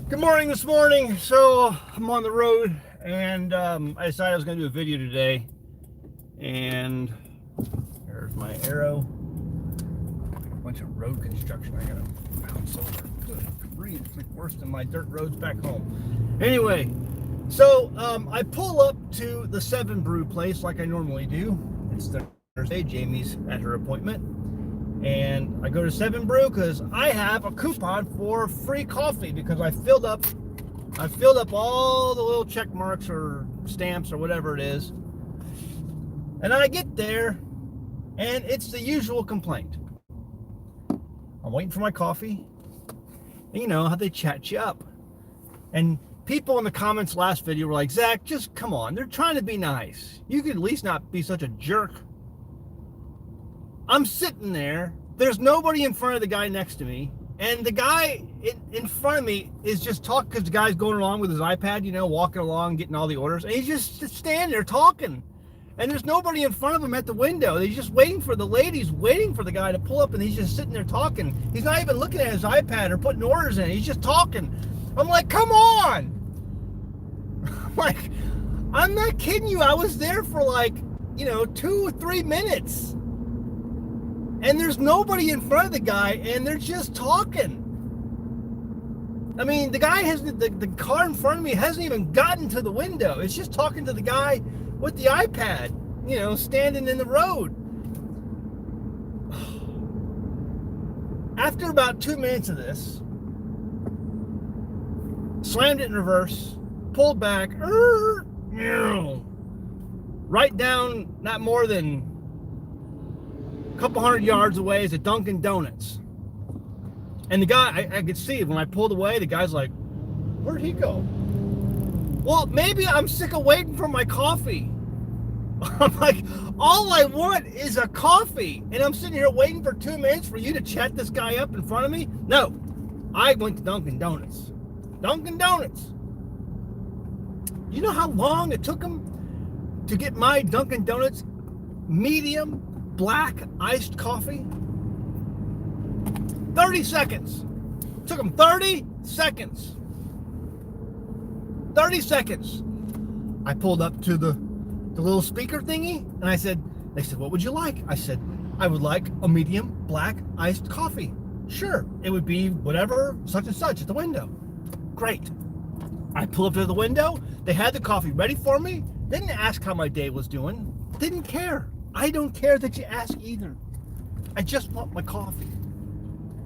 Good morning this morning. So I'm on the road and I decided I was going to do a video today. And there's my arrow. A bunch of road construction I got to bounce over. Good grief, it's like worse than my dirt roads back home. Anyway, so I pull up to the 7 Brew place like I normally do. It's Thursday. Jamie's at her appointment. And I go to 7 Brew because I have a coupon for free coffee because I filled up all the little check marks or stamps or whatever it is. And I get there and it's the usual complaint. I'm waiting for my coffee. And you know how they chat you up. And people in the comments last video were like, Zach, just come on. They're trying to be nice. You could at least not be such a jerk. I'm sitting there. There's nobody in front of the guy next to me. And the guy in front of me is just talking because the guy's going along with his iPad, you know, walking along, getting all the orders. And he's just standing there talking. And there's nobody in front of him at the window. He's just waiting for the ladies, waiting for the guy to pull up. And he's just sitting there talking. He's not even looking at his iPad or putting orders in. He's just talking. I'm like, come on. I'm not kidding you. I was there for 2 or 3 minutes. And there's nobody in front of the guy, and they're just talking. I mean, the guy hasn't, the car in front of me hasn't even gotten to the window. It's just talking to the guy with the iPad, you know, standing in the road. After about 2 minutes of this, slammed it in reverse, pulled back, right down not more than couple hundred yards away is a Dunkin' Donuts. And the guy, I could see when I pulled away, the guy's like, where'd he go? Well, maybe I'm sick of waiting for my coffee. I'm like, all I want is a coffee. And I'm sitting here waiting for 2 minutes for you to chat this guy up in front of me? No, I went to Dunkin' Donuts. Dunkin' Donuts. You know how long it took him to get my Dunkin' Donuts medium black iced coffee? 30 seconds. It took them 30 seconds. 30 seconds. I pulled up to the little speaker thingy and they said, what would you like? I said, I would like a medium black iced coffee. Sure, it would be whatever, such and such at the window. Great. I pulled up to the window. They had the coffee ready for me. Didn't ask how my day was doing. Didn't care. I don't care that you ask either. I just want my coffee.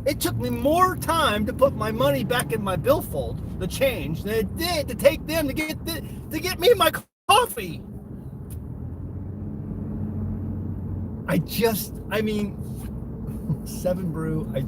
It took me more time to put my money back in my billfold, the change, than it did to take them to get me my coffee. I mean, 7 Brew, I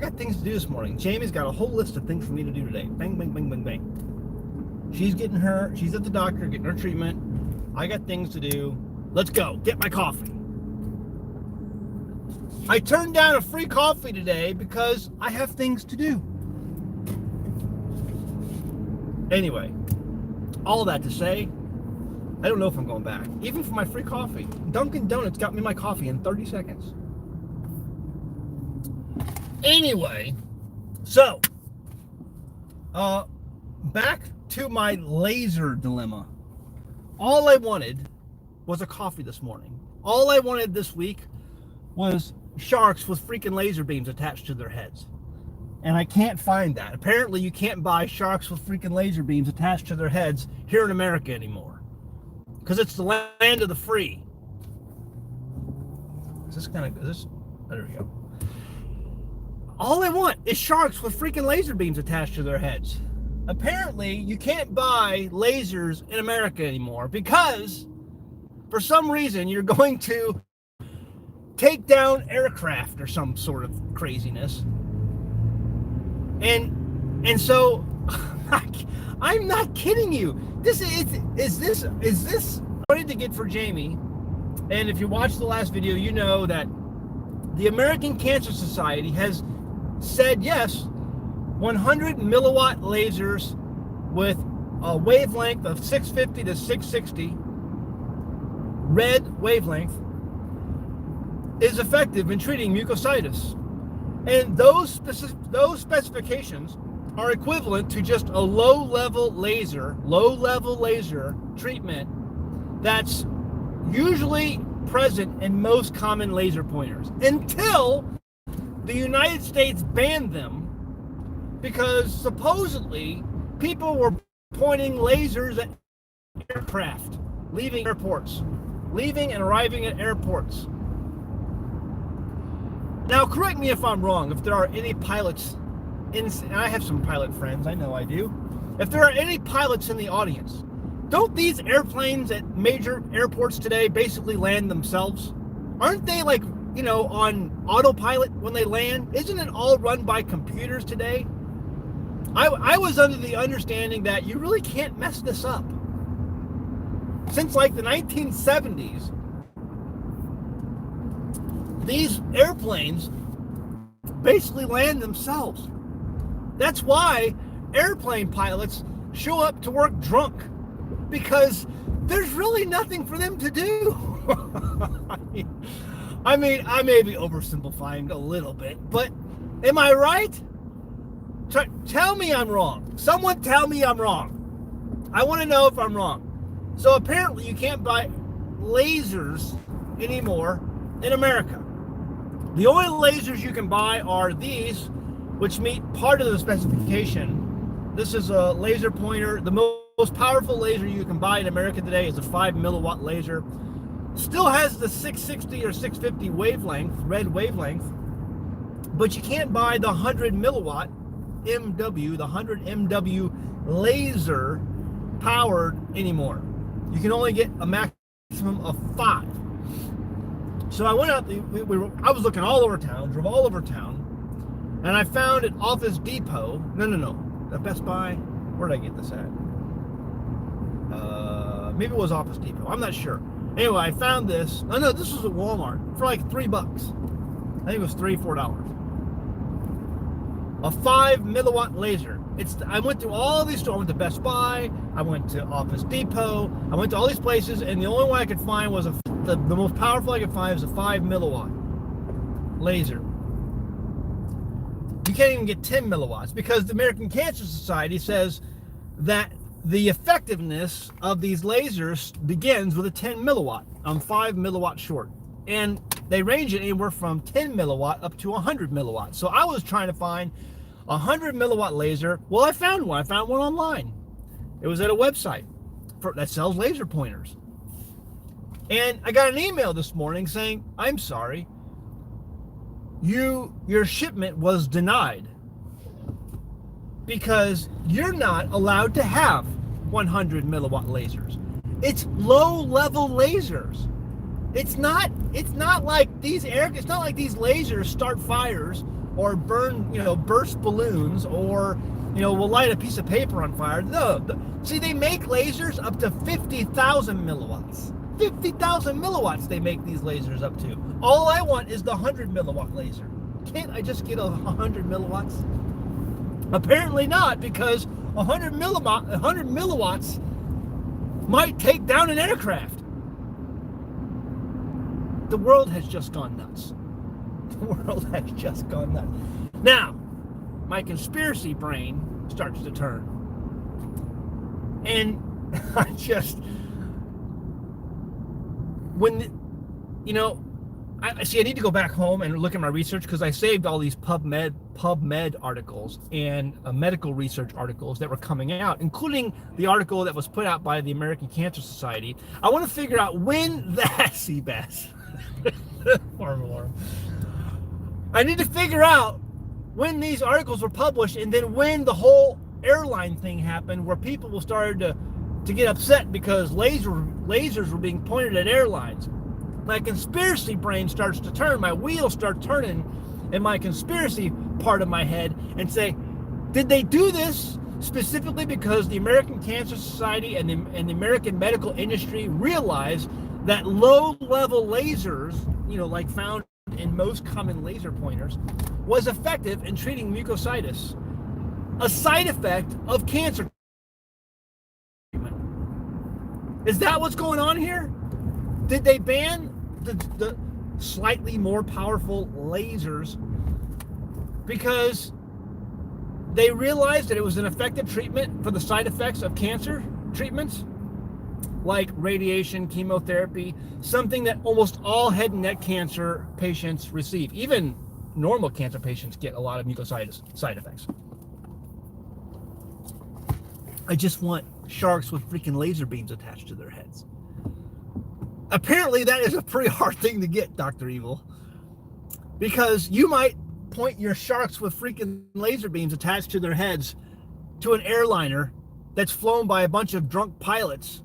got things to do this morning. Jamie's got a whole list of things for me to do today. Bang, bang, bang, bang, bang. She's at the doctor getting her treatment. I got things to do. Let's go. Get my coffee. I turned down a free coffee today because I have things to do. Anyway, all that to say, I don't know if I'm going back. Even for my free coffee. Dunkin' Donuts got me my coffee in 30 seconds. Anyway, so, back to my laser dilemma. All I wanted was a coffee this morning. All I wanted this week was sharks with freaking laser beams attached to their heads. And I can't find that. Apparently you can't buy sharks with freaking laser beams attached to their heads here in America anymore. Because it's the land of the free. There we go. All I want is sharks with freaking laser beams attached to their heads. Apparently, you can't buy lasers in America anymore because, for some reason, you're going to take down aircraft or some sort of craziness. And so, I'm not kidding you. This is I wanted to get for Jamie. And if you watched the last video, you know that the American Cancer Society has said yes. 100 milliwatt lasers with a wavelength of 650 to 660 red wavelength is effective in treating mucositis. And those specifications are equivalent to just a low-level laser treatment that's usually present in most common laser pointers until the United States banned them, because supposedly people were pointing lasers at aircraft leaving and arriving at airports. Now, correct me if I'm wrong, if there are any pilots, and I have some pilot friends, I know I do. If there are any pilots in the audience, don't these airplanes at major airports today basically land themselves? Aren't they like, on autopilot when they land? Isn't it all run by computers today? I was under the understanding that you really can't mess this up. Since like the 1970s, these airplanes basically land themselves. That's why airplane pilots show up to work drunk, because there's really nothing for them to do. I mean, I may be oversimplifying a little bit, but am I right? Tell me I'm wrong. Someone tell me I'm wrong. I want to know if I'm wrong. So apparently you can't buy lasers anymore in America. The only lasers you can buy are these, which meet part of the specification. This is a laser pointer. The most powerful laser you can buy in America today is a 5 milliwatt laser. Still has the 660 or 650 wavelength, red wavelength, but you can't buy the 100 milliwatt MW, the 100 MW laser powered anymore. You can only get a maximum of 5. So I went out, I was looking all over town, drove all over town, and I found at Office Depot, at Best Buy, where did I get this at? Maybe it was Office Depot, I'm not sure. Anyway, I found this, this was at Walmart, for like $3. I think it was $3-4. A 5 milliwatt laser. I went through all these stores. I went to Best Buy, I went to Office Depot, I went to all these places, and the only one I could find was the most powerful I could find was a 5 milliwatt laser. You can't even get 10 milliwatts because the American Cancer Society says that the effectiveness of these lasers begins with a 10 milliwatt. I'm 5 milliwatt short. And they range it anywhere from 10 milliwatt up to 100 milliwatt. So I was trying to find a 100 milliwatt laser. Well, I found one. I found one online. It was at a website that sells laser pointers. And I got an email this morning saying, I'm sorry, your shipment was denied because you're not allowed to have 100 milliwatt lasers. It's low level lasers. It's not like these lasers start fires or burn, burst balloons, or will light a piece of paper on fire. No, see, they make lasers up to 50,000 milliwatts. 50,000 milliwatts they make these lasers up to. All I want is the 100 milliwatt laser. Can't I just get 100 milliwatts? Apparently not, because 100 milliwatts might take down an aircraft. The world has just gone nuts. The world has just gone nuts. Now, my conspiracy brain starts to turn. And I just, I need to go back home and look at my research, because I saved all these PubMed articles and medical research articles that were coming out, including the article that was put out by the American Cancer Society. I want to figure out when that Seabass farm alarm. I need to figure out when these articles were published, and then when the whole airline thing happened, where people started to get upset because lasers were being pointed at airlines. My conspiracy brain starts to turn. My wheels start turning in my conspiracy part of my head and say, did they do this specifically because the American Cancer Society and the American medical industry realized that low-level lasers, like found in most common laser pointers, was effective in treating mucositis, a side effect of cancer treatment? Is that what's going on here? Did they ban the slightly more powerful lasers because they realized that it was an effective treatment for the side effects of cancer treatments, like radiation, chemotherapy, something that almost all head and neck cancer patients receive. Even normal cancer patients get a lot of mucositis side effects. I just want sharks with freaking laser beams attached to their heads. Apparently that is a pretty hard thing to get, Dr. Evil, because you might point your sharks with freaking laser beams attached to their heads to an airliner that's flown by a bunch of drunk pilots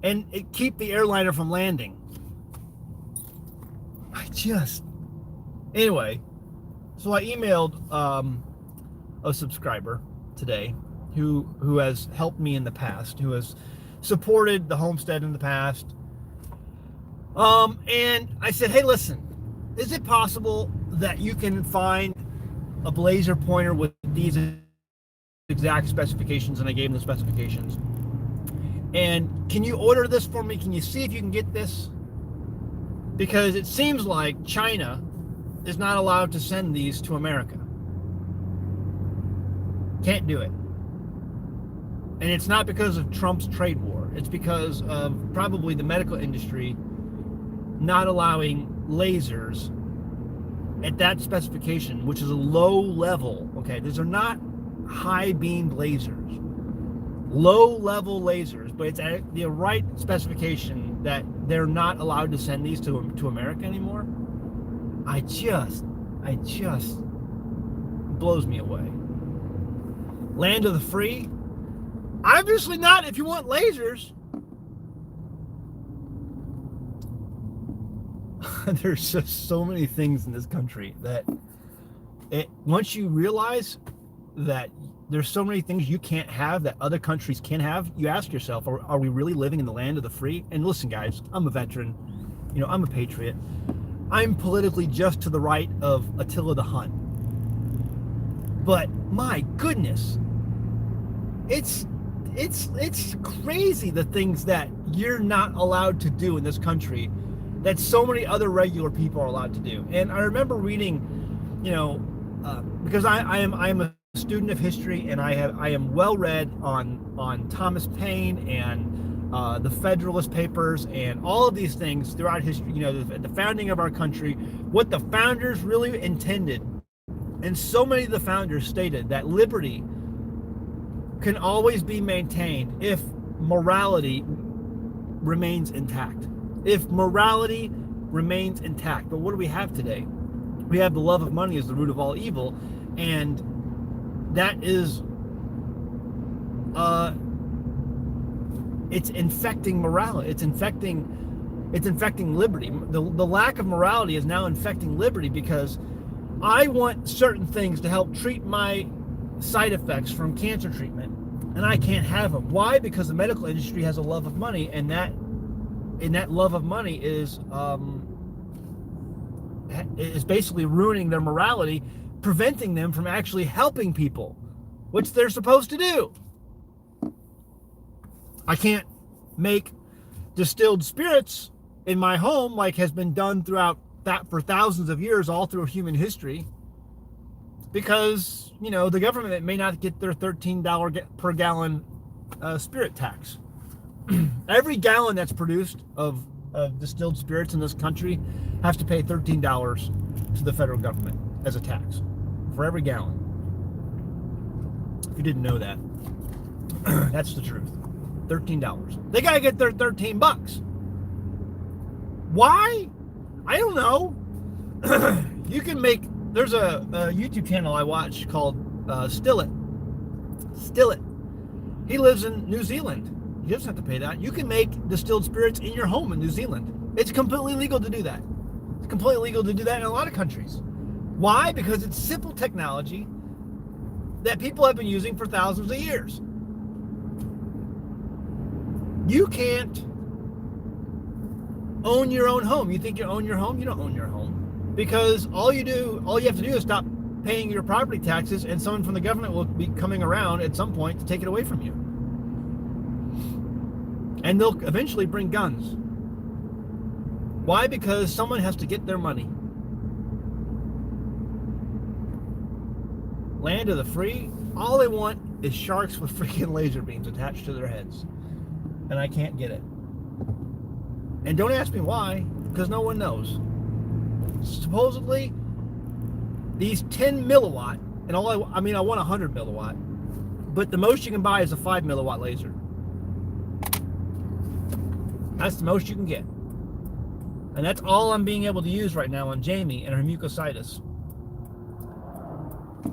and it keep the airliner from landing. Anyway, so I emailed a subscriber today who has helped me in the past, who has supported the homestead in the past. And I said, hey, listen, is it possible that you can find a laser pointer with these exact specifications? And I gave him the specifications. And can you order this for me? Can you see if you can get this? Because it seems like China is not allowed to send these to America. Can't do it. And it's not because of Trump's trade war. It's because of probably the medical industry not allowing lasers at that specification, which is a low level. Okay, these are not high beam lasers, low level lasers, but it's at the right specification that they're not allowed to send these to America anymore. I just blows me away. Land of the free? Obviously not if you want lasers. There's just so many things in this country that once you realize that there's so many things you can't have that other countries can have, you ask yourself, are we really living in the land of the free? And listen, guys, I'm a veteran. You know, I'm a patriot. I'm politically just to the right of Attila the Hun. But my goodness, it's crazy the things that you're not allowed to do in this country that so many other regular people are allowed to do. And I remember reading, you know, because I am a student of history, and I am well read on Thomas Paine and the Federalist Papers and all of these things throughout history. You know, the founding of our country, what the founders really intended, and so many of the founders stated that liberty can always be maintained if morality remains intact. If morality remains intact. But what do we have today? We have the love of money as the root of all evil, and that is it's infecting morality. It's infecting liberty. The lack of morality is now infecting liberty, because I want certain things to help treat my side effects from cancer treatment, and I can't have them. Why? Because the medical industry has a love of money, and that love of money is basically ruining their morality, preventing them from actually helping people, which they're supposed to do. I can't make distilled spirits in my home like has been done throughout that for thousands of years, all through human history, because, you know, the government may not get their $13 per gallon spirit tax. Every gallon that's produced of distilled spirits in this country has to pay $13 to the federal government as a tax for every gallon. If you didn't know that, that's the truth. $13. They gotta get their $13. Why? I don't know. You can make. There's a YouTube channel I watch called Still It. He lives in New Zealand. He doesn't have to pay that. You can make distilled spirits in your home in New Zealand. It's completely legal to do that. It's completely legal to do that in a lot of countries. Why? Because it's simple technology that people have been using for thousands of years. You can't own your own home. You think you own your home? You don't own your home. Because all you have to do is stop paying your property taxes, and someone from the government will be coming around at some point to take it away from you. And they'll eventually bring guns. Why? Because someone has to get their money. land of the free, all they want is sharks with freaking laser beams attached to their heads. And I can't get it. And don't ask me why, because no one knows. Supposedly, these 10 milliwatt, and I want 100 milliwatt, but the most you can buy is a 5 milliwatt laser. That's the most you can get. And that's all I'm being able to use right now on Jamie and her mucositis.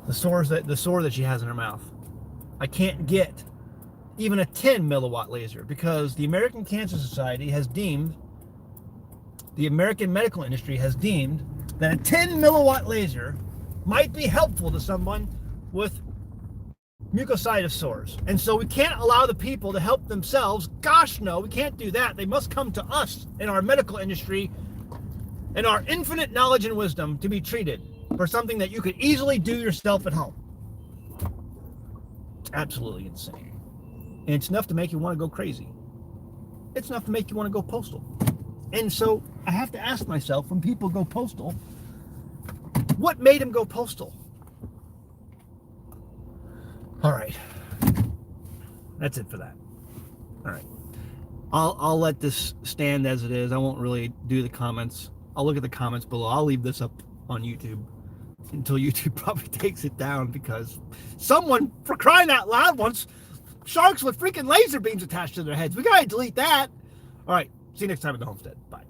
The sore that she has in her mouth. I can't get even a 10 milliwatt laser because the American Cancer Society has deemed, the American medical industry has deemed that a 10 milliwatt laser might be helpful to someone with mucositis sores. And so we can't allow the people to help themselves. Gosh, no, we can't do that. They must come to us in our medical industry and our infinite knowledge and wisdom to be treated for something that you could easily do yourself at home. It's absolutely insane. And it's enough to make you want to go crazy. It's enough to make you want to go postal. And so I have to ask myself, when people go postal, what made them go postal? All right. That's it for that. All right. I'll let this stand as it is. I won't really do the comments. I'll look at the comments below. I'll leave this up on YouTube until YouTube probably takes it down, because someone, for crying out loud, wants sharks with freaking laser beams attached to their heads. We gotta delete that. All right. See you next time at the homestead. Bye.